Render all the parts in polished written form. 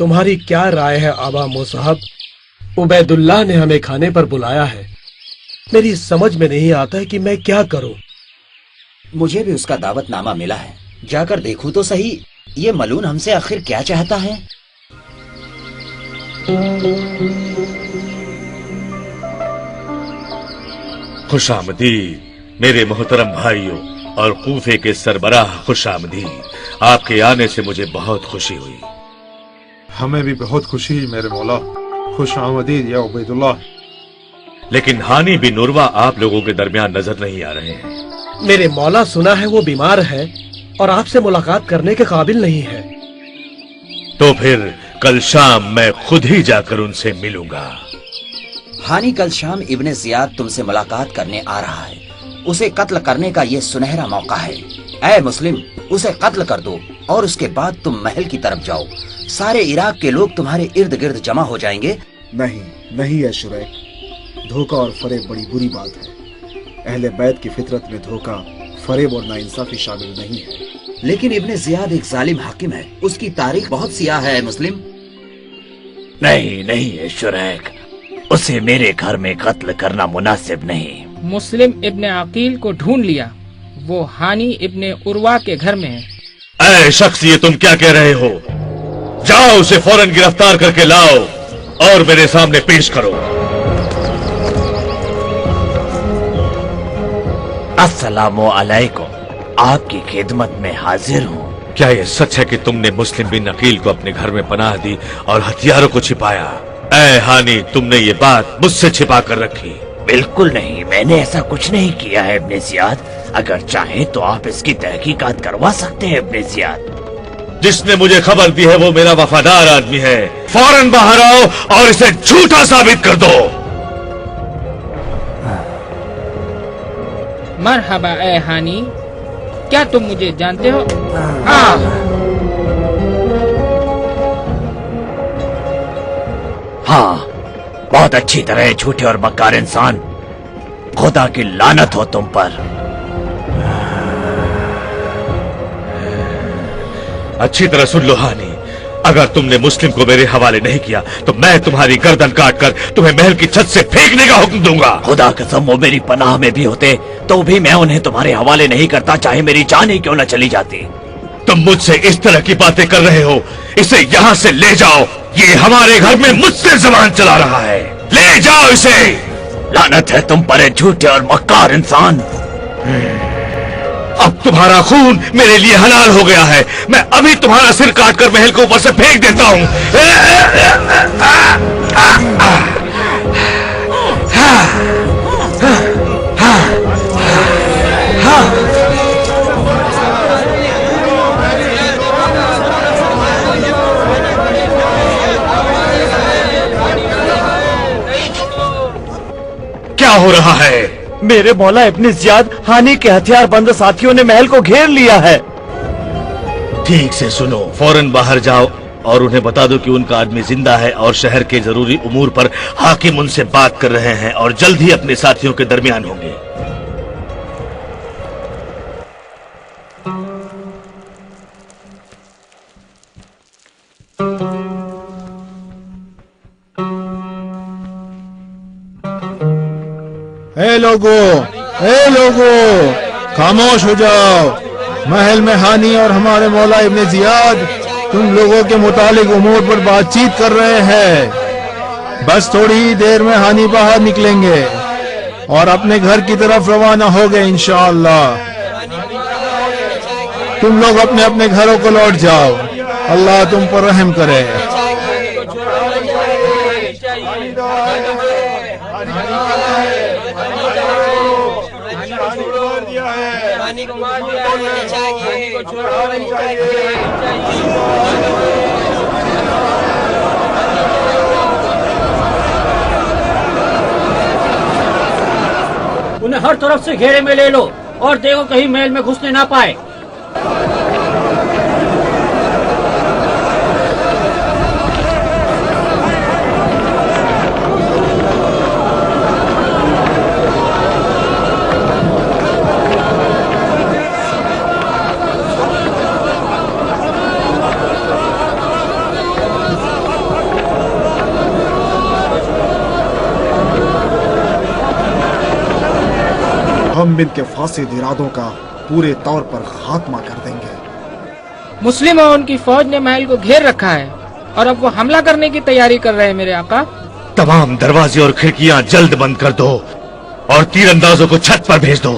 तुम्हारी क्या राय है आबा मोसाहब? उबैदुल्लाह ने हमें खाने पर बुलाया है। मेरी समझ में नहीं आता है कि मैं क्या करूं। मुझे भी उसका दावतनामा मिला है, जाकर देखूं तो सही, ये मलून हमसे आखिर क्या चाहता है। खुशामदीद मेरे मोहतरम भाइयों और कूफे के सरबराह, खुशामदीद। आपके आने से मुझे बहुत खुशी हुई। हमें भी बहुत खुशी मेरे मौला। खुश आमदीद या उबैदुल्लाह। लेकिन हानी बिन उर्वा आप लोगों के दरमियान नजर नहीं आ रहे हैं। मेरे मौला, सुना है वो बीमार है और आपसे मुलाकात करने के काबिल नहीं है। तो फिर कल शाम मैं खुद ही जाकर उनसे मिलूंगा। हानी कल शाम इब्ने जियाद तुमसे मुलाकात करने आ रहा है। उसे कत्ल करने का ये सुनहरा मौका है। ऐ मुस्लिम, उसे कत्ल कर दो और उसके बाद तुम महल की तरफ जाओ। सारे इराक के लोग तुम्हारे इर्द गिर्द जमा हो जाएंगे। नहीं नहीं है शुरैक, धोखा और फरेब बड़ी बुरी बात है। अहले बैत की फितरत में धोखा, फरेब और नाइंसाफी शामिल नहीं है। लेकिन इब्ने जियाद एक जालिम हाकिम है, उसकी तारीख बहुत सियाह है मुस्लिम। नहीं नहीं है शुरैक, उसे मेरे घर में कत्ल करना मुनासिब नहीं। मुस्लिम इब्ने अकील को ढूंढ लिया, वो हानी इब्ने उर्वा के घर में है। ऐ शख्स, ये तुम क्या कह रहे हो? जाओ उसे फौरन गिरफ्तार करके लाओ और मेरे सामने पेश करो। अस्सलामु अलैकुम, आपकी खिदमत में हाजिर हूँ। क्या ये सच है कि तुमने मुस्लिम बिन अकील को अपने घर में पनाह दी और हथियारों को छिपाया? ऐ हानी, तुमने ये बात मुझसे छिपा कर रखी। बिल्कुल नहीं, मैंने ऐसा कुछ नहीं किया है इब्ने जियाद। अगर चाहें तो आप इसकी तहकीकात करवा सकते हैं इब्ने जियाद। जिसने मुझे खबर दी है वो मेरा वफादार आदमी है। फौरन बाहर आओ और इसे झूठा साबित कर दो। मरहबा ए हानी, क्या तुम मुझे जानते हो? हाँ। हाँ, बहुत अच्छी तरह झूठे और मक्कार इंसान। खुदा की लानत हो तुम पर। अच्छी तरह सुन लो हानी, अगर तुमने मुस्लिम को मेरे हवाले नहीं किया तो मैं तुम्हारी गर्दन काटकर तुम्हें महल की छत से फेंकने का हुक्म दूंगा। खुदा कसम, वो मेरी पनाह में भी होते तो भी मैं उन्हें तुम्हारे हवाले नहीं करता, चाहे मेरी जान ही क्यों न चली जाती। तुम मुझसे इस तरह की बातें कर रहे हो, इसे यहाँ से ले जाओ। ये हमारे घर में मुझसे ज़बान चला रहा है। ले जाओ इसे। लानत है तुम पर, झूठे और मक्कार इंसान। अब तुम्हारा खून मेरे लिए हलाल हो गया है। मैं अभी तुम्हारा सिर काटकर महल को ऊपर से फेंक देता हूँ। क्या हो रहा है? मेरे मौला इब्ने जियाद, हानी के हथियार बंद साथियों ने महल को घेर लिया है। ठीक से सुनो, फौरन बाहर जाओ और उन्हें बता दो कि उनका आदमी जिंदा है और शहर के जरूरी उमूर पर हाकिम उनसे बात कर रहे हैं और जल्द ही अपने साथियों के दरमियान होंगे। ए लोगो, खामोश हो जाओ। महल में हानी और हमारे मौला इब्ने जियाद तुम लोगों के मुतालिक उमूर पर बातचीत कर रहे हैं। बस थोड़ी ही देर में हानी बाहर निकलेंगे और अपने घर की तरफ रवाना हो गए इंशाअल्लाह। तुम लोग अपने अपने घरों को लौट जाओ। अल्लाह तुम पर रहम करे। उन्हें हर तरफ से घेरे में ले लो और देखो कहीं महल में घुसने ना पाए। हम इनके फासिद इरादों का पूरे तौर पर खात्मा कर देंगे। मुस्लिम और उनकी फौज ने महल को घेर रखा है और अब वो हमला करने की तैयारी कर रहे हैं मेरे आका। तमाम दरवाजे और खिड़कियां जल्द बंद कर दो और तीरंदाजों को छत पर भेज दो।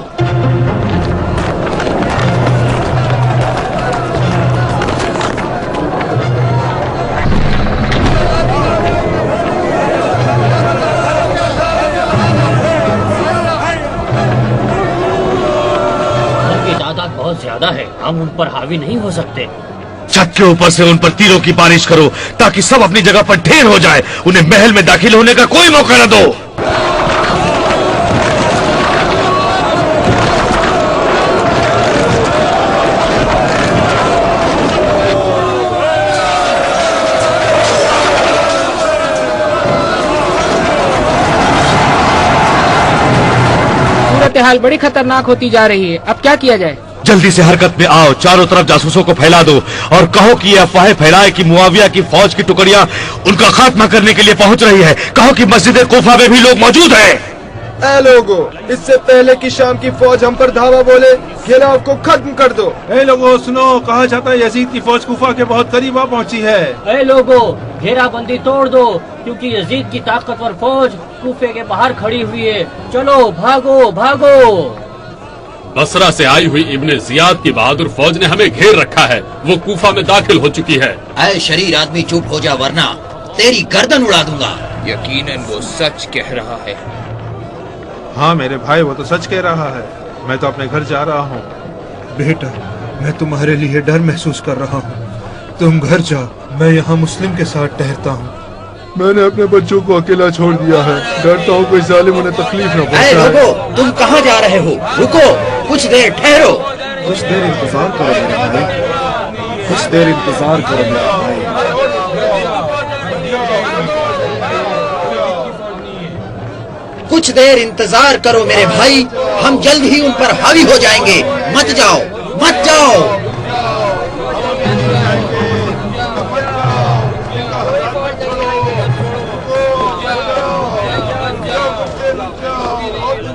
बहुत ज्यादा है, हम उन पर हावी नहीं हो सकते। छत के ऊपर से उन पर तीरों की बारिश करो ताकि सब अपनी जगह पर ढेर हो जाए। उन्हें महल में दाखिल होने का कोई मौका न दो। सूरत हाल बड़ी खतरनाक होती जा रही है, अब क्या किया जाए? जल्दी से हरकत में आओ, चारों तरफ जासूसों को फैला दो और कहो कि ये अफवाहें फैलाए कि मुआविया की फौज की टुकड़ियां उनका खात्मा करने के लिए पहुंच रही है। कहो कि मस्जिद कोफा में भी लोग मौजूद हैं। ऐ लोगों, इससे पहले कि शाम की फौज हम पर धावा बोले, घेराव को खत्म कर दो। ए लोगों सुनो, कहा जाता है यजीद की फौज कुफा के बहुत करीब आ पहुंची है। ए लोगों, घेराबंदी तोड़ दो क्योंकि यजीद की ताकतवर फौज कूफे के बाहर खड़ी हुई है। चलो भागो भागो। बसरा से आई हुई इब्ने जियाद की बहादुर फौज ने हमें घेर रखा है। वो कूफा में दाखिल हो चुकी है। ऐ शरीर आदमी चुप हो जा वरना तेरी गर्दन उड़ा दूंगा। यकीनन वो सच कह रहा है। हाँ मेरे भाई, वो तो सच कह रहा है। मैं तो अपने घर जा रहा हूँ। बेटा, मैं तुम्हारे लिए डर महसूस कर रहा हूँ। तुम घर जाओ, मैं यहाँ मुस्लिम के साथ ठहरता हूँ। मैंने अपने बच्चों को अकेला छोड़ दिया है। डरता हूँ कोई जालिम उन्हें तकलीफ न पहुंचाए। रुको, तुम कहाँ जा रहे हो? रुको, कुछ देर ठहरो। कुछ देर इंतजार करो मेरे भाई, कुछ देर इंतजार करो मेरे भाई। कुछ देर इंतजार करो मेरे भाई, हम जल्द ही उन पर हावी हो जाएंगे। मत जाओ, मत जाओ।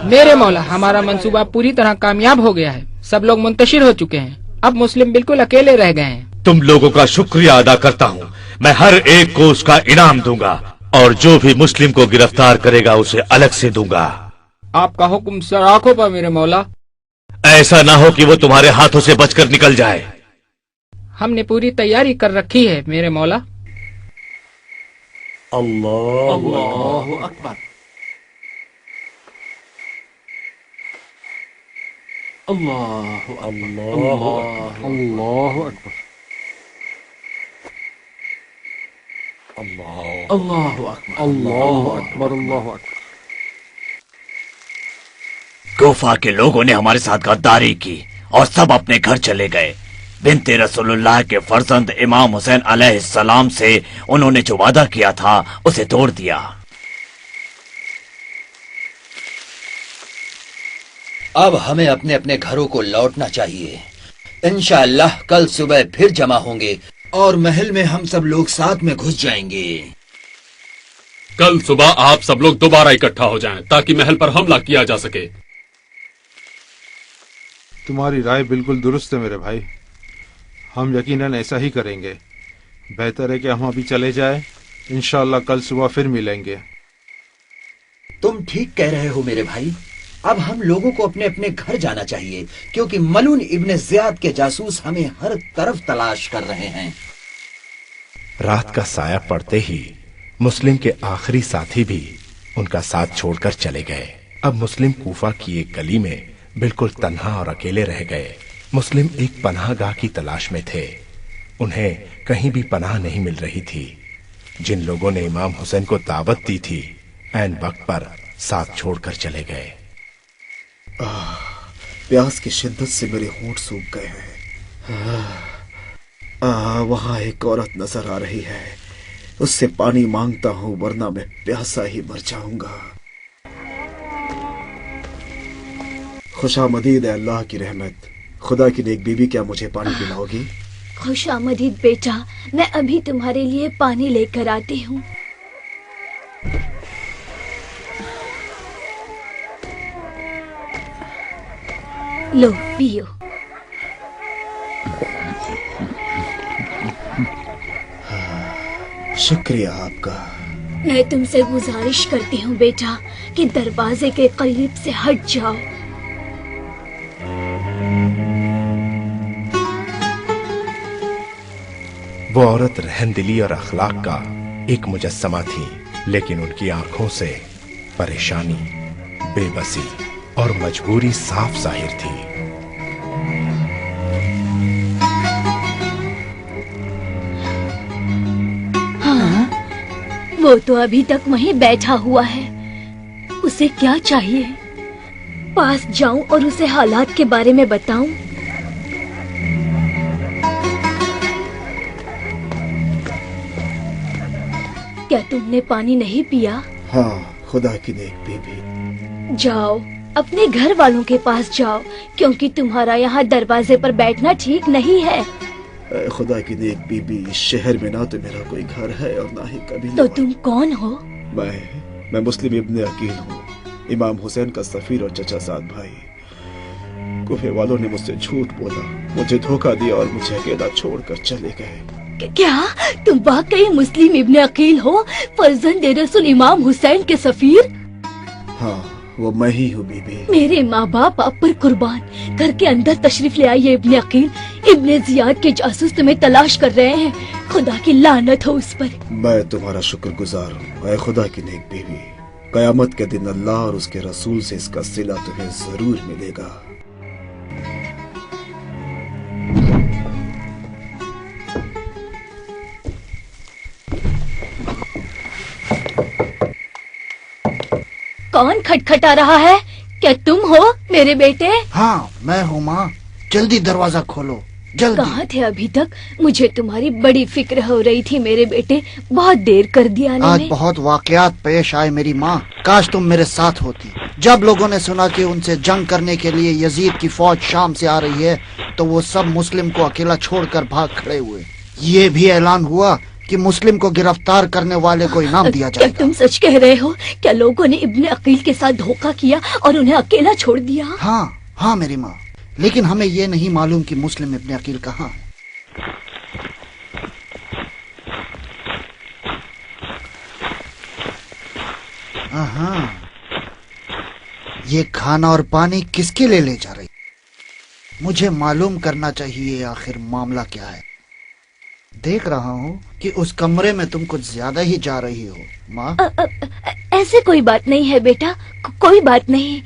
मेरे मौला, हमारा मंसूबा पूरी तरह कामयाब हो गया है। सब लोग मुंतशिर हो चुके हैं। अब मुस्लिम बिल्कुल अकेले रह गए हैं। तुम लोगों का शुक्रिया अदा करता हूँ। मैं हर एक को उसका इनाम दूंगा और जो भी मुस्लिम को गिरफ्तार करेगा उसे अलग से दूंगा। आपका हुक्म सर आंखों पर मेरे मौला। ऐसा ना हो कि वो तुम्हारे हाथों से बचकर निकल जाए। हमने पूरी तैयारी कर रखी है मेरे मौला। अल्लाहु अकबर, अल्लाहु अल्लाहु अल्लाहु अकबर, अल्लाहु अकबर, अल्लाहु अकबर, अल्लाहु अकबर। कोफा के लोगों ने हमारे साथ गद्दारी की और सब अपने घर चले गए। बिन्ते रसूलुल्लाह के फर्जंद इमाम हुसैन अलैहिस्सलाम से उन्होंने जो वादा किया था उसे तोड़ दिया। अब हमें अपने अपने घरों को लौटना चाहिए। इंशाअल्लाह कल सुबह फिर जमा होंगे और महल में हम सब लोग साथ में घुस जाएंगे। कल सुबह आप सब लोग दोबारा इकट्ठा हो जाएं ताकि महल पर हमला किया जा सके। तुम्हारी राय बिल्कुल दुरुस्त है मेरे भाई, हम यकीनन ऐसा ही करेंगे। बेहतर है कि हम अभी चले जाएं। इंशाअल्लाह कल सुबह फिर मिलेंगे। तुम ठीक कह रहे हो मेरे भाई। अब हम लोगों को अपने अपने घर जाना चाहिए क्योंकि मलून इब्ने जियाद के जासूस हमें हर तरफ तलाश कर रहे हैं। रात का साया पड़ते ही मुस्लिम के आखिरी साथी भी उनका साथ छोड़कर चले गए। अब मुस्लिम कूफा की एक गली में बिल्कुल तन्हा और अकेले रह गए। मुस्लिम एक पनाहगाह की तलाश में थे। उन्हें कहीं भी पनाह नहीं मिल रही थी। जिन लोगों ने इमाम हुसैन को दावत दी थी ऐन वक्त पर साथ छोड़कर चले गए। प्यास की शिद्दत से मेरे होंठ सूख गए हैं। वहां एक औरत नजर आ रही है, उससे पानी मांगता हूं वरना मैं प्यासा ही मर जाऊंगा। खुशामदीद है अल्लाह की रहमत। खुदा की नेक बीबी, क्या मुझे पानी पिलाओगी? खुशामदीद बेटा, मैं अभी तुम्हारे लिए पानी लेकर आती हूँ। लो पियो। शुक्रिया आपका। मैं तुमसे गुजारिश करती हूँ बेटा कि दरवाजे के करीब से हट जाओ। वो औरत रहमदिली और अखलाक का एक मुजस्समा थी, लेकिन उनकी आंखों से परेशानी, बेबसी और मजबूरी साफ जाहिर थी। हाँ, वो तो अभी तक वहीं बैठा हुआ है। उसे क्या चाहिए? पास जाऊं और उसे हालात के बारे में बताऊं? क्या तुमने पानी नहीं पिया? हाँ, खुदा की नेक बीबी। जाओ, अपने घर वालों के पास जाओ, क्योंकि तुम्हारा यहाँ दरवाजे पर बैठना ठीक नहीं है। खुदा की नेक बीबी, इस शहर में ना तो मेरा कोई घर है और ना ही कभी। तो तुम कौन हो? मैं मुस्लिम इब्ने अकील हूँ, इमाम हुसैन का सफीर और चचा साद भाई। कुफे वालों ने मुझसे झूठ बोला, मुझे धोखा दिया और मुझे अकेला छोड़कर चले गए। क्या तुम वाकई मुस्लिम इब्ने अकील हो, फर्जंद रसूल इमाम हुसैन के सफीर? हाँ, वो मैं ही हूँ बीबी। मेरे माँ बाप आप पर कुर्बान। घर के अंदर तशरीफ ले आइए इब्ने अकील। इब्ने जियाद के जासूस तुम्हें तलाश कर रहे हैं। खुदा की लानत हो उस पर। मैं तुम्हारा शुक्रगुजार हूँ ऐ खुदा की नेक बीबी। कयामत के दिन अल्लाह और उसके रसूल से इसका सिला तुम्हें जरूर मिलेगा। कौन खटखटा रहा है? क्या तुम हो मेरे बेटे? हाँ, मैं हूँ माँ। जल्दी दरवाजा खोलो, जल्दी। कहाँ थे अभी तक? मुझे तुम्हारी बड़ी फिक्र हो रही थी मेरे बेटे। बहुत देर कर दिया आज बहुत वाकयात पेश आए मेरी माँ। काश तुम मेरे साथ होती। जब लोगों ने सुना कि उनसे जंग करने के लिए यजीद की फौज शाम से आ रही है, तो वो सब मुस्लिम को अकेला छोड़कर भाग खड़े हुए। ये भी ऐलान हुआ कि मुस्लिम को गिरफ्तार करने वाले को इनाम दिया जाएगा। क्या तुम सच कह रहे हो? क्या लोगों ने इब्ने अकील के साथ धोखा किया और उन्हें अकेला छोड़ दिया? हाँ मेरी माँ, लेकिन हमें ये नहीं मालूम कि मुस्लिम इब्ने अकील कहाँ है। हाँ, ये खाना और पानी किसके लिए ले जा रही? मुझे मालूम करना चाहिए आखिर मामला क्या है। देख रहा हूँ कि उस कमरे में तुम कुछ ज्यादा ही जा रही हो माँ। ऐसे कोई बात नहीं है बेटा, कोई बात नहीं।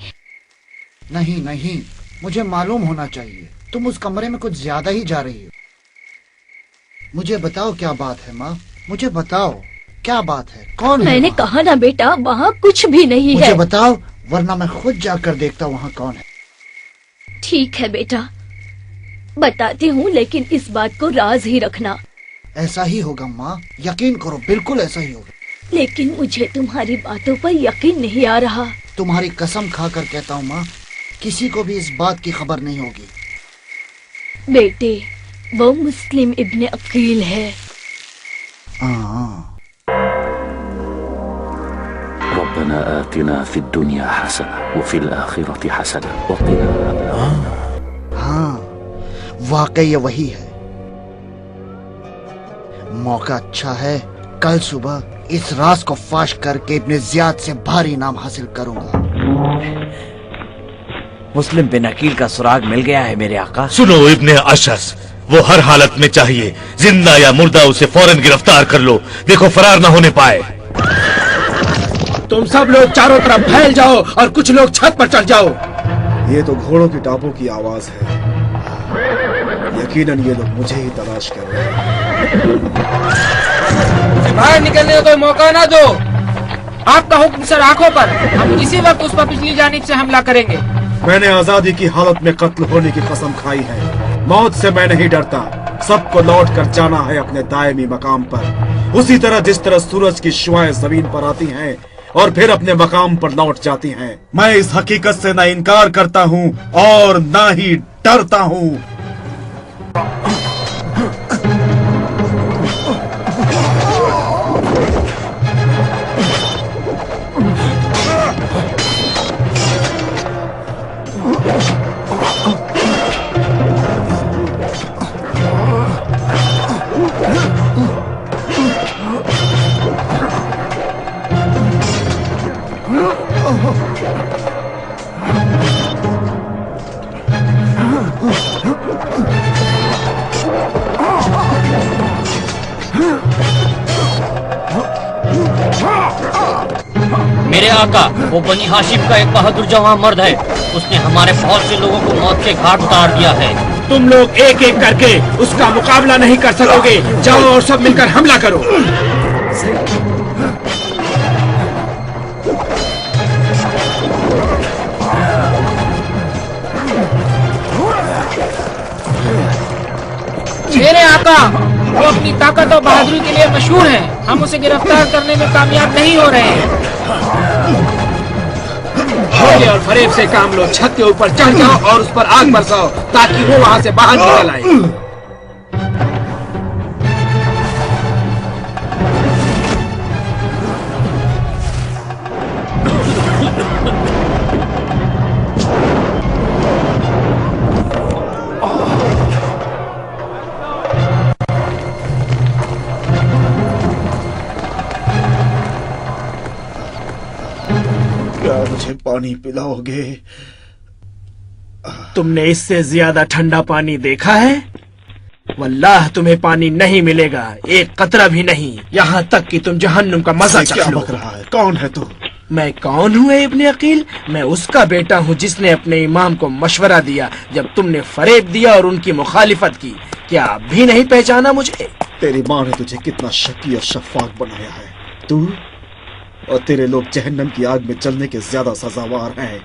नहीं, मुझे मालूम होना चाहिए। तुम उस कमरे में कुछ ज्यादा ही जा रही हो। मुझे बताओ क्या बात है माँ, मुझे बताओ क्या बात है। कौन है? मैंने कहा ना बेटा, वहाँ कुछ भी नहीं है। मुझे बताओ, वरना मैं खुद जाकर देखता वहाँ कौन है। ठीक है बेटा, बताती हूँ, लेकिन इस बात को राज ही रखना। ऐसा ही होगा माँ, यकीन करो, बिल्कुल ऐसा ही होगा। लेकिन मुझे तुम्हारी बातों पर यकीन नहीं आ रहा। तुम्हारी कसम खाकर कहता हूँ माँ, किसी को भी इस बात की खबर नहीं होगी। बेटे, वो मुस्लिम इब्ने अकील है। रब्बना आतिना फिद दुनिया हसना व फिल आखिरति हसना व क़िना। हाँ, वाकई ये वही है। मौका अच्छा है, कल सुबह इस राज को फाश करके इब्ने जियाद से भारी इनाम हासिल करूंगा। मुस्लिम बिन अकील का सुराग मिल गया है मेरे आका। सुनो इब्ने अशस, वो हर हालत में चाहिए, जिंदा या मुर्दा उसे फौरन गिरफ्तार कर लो। देखो फरार न होने पाए। तुम सब लोग चारों तरफ फैल जाओ और कुछ लोग छत पर चढ़ जाओ। ये तो घोड़ों की टापों की आवाज है। यकीनन ये लोग मुझे ही तलाश कर रहे हैं। बाहर निकलने का कोई मौका ना दो। आपका हुक्म सर आंखों पर। हम इसी वक्त उस पर पिछली जानिब से हमला करेंगे। मैंने आजादी की हालत में कत्ल होने की कसम खाई है। मौत से मैं नहीं डरता। सबको लौट कर जाना है अपने दायमी मकाम पर, उसी तरह जिस तरह सूरज की शुआएं जमीन पर आती हैं और फिर अपने मकाम पर लौट जाती हैं। मैं इस हकीकत से न इनकार करता हूँ और न ही डरता हूँ। मेरे आका, वो बनी हाशिम का एक बहादुर जवान मर्द है। उसने हमारे बहुत से लोगों को मौत के घाट उतार दिया है। तुम लोग एक एक करके उसका मुकाबला नहीं कर सकोगे। जाओ और सब मिलकर हमला करो। मेरे आका, वो अपनी ताकत और बहादुरी के लिए मशहूर है। हम उसे गिरफ्तार करने में कामयाब नहीं हो रहे हैं। हौले और फरेब से काम लो। छत के ऊपर चढ़ जाओ और उस पर आग बरसाओ ताकि वो वहाँ से बाहर निकल आए। मुझे पानी पिलाओगे? तुमने इससे ज्यादा ठंडा पानी देखा है? वल्लाह तुम्हें पानी नहीं मिलेगा, एक कतरा भी नहीं। यहाँ तक कि तुम जहन्नुम का मजा चख लो। क्या बक रहा है? कौन है तू? मैं कौन हूँ इब्ने अकील? मैं उसका बेटा हूँ जिसने अपने इमाम को मशवरा दिया जब तुमने फरेब दिया और उनकी मुखालिफत की। क्या अब भी नहीं पहचाना मुझे? तेरी माँ ने तुझे कितना शकी और शफाक बनाया है। तू और तेरे लोग जहन्नम की आग में जलने के ज्यादा सजावार हैं।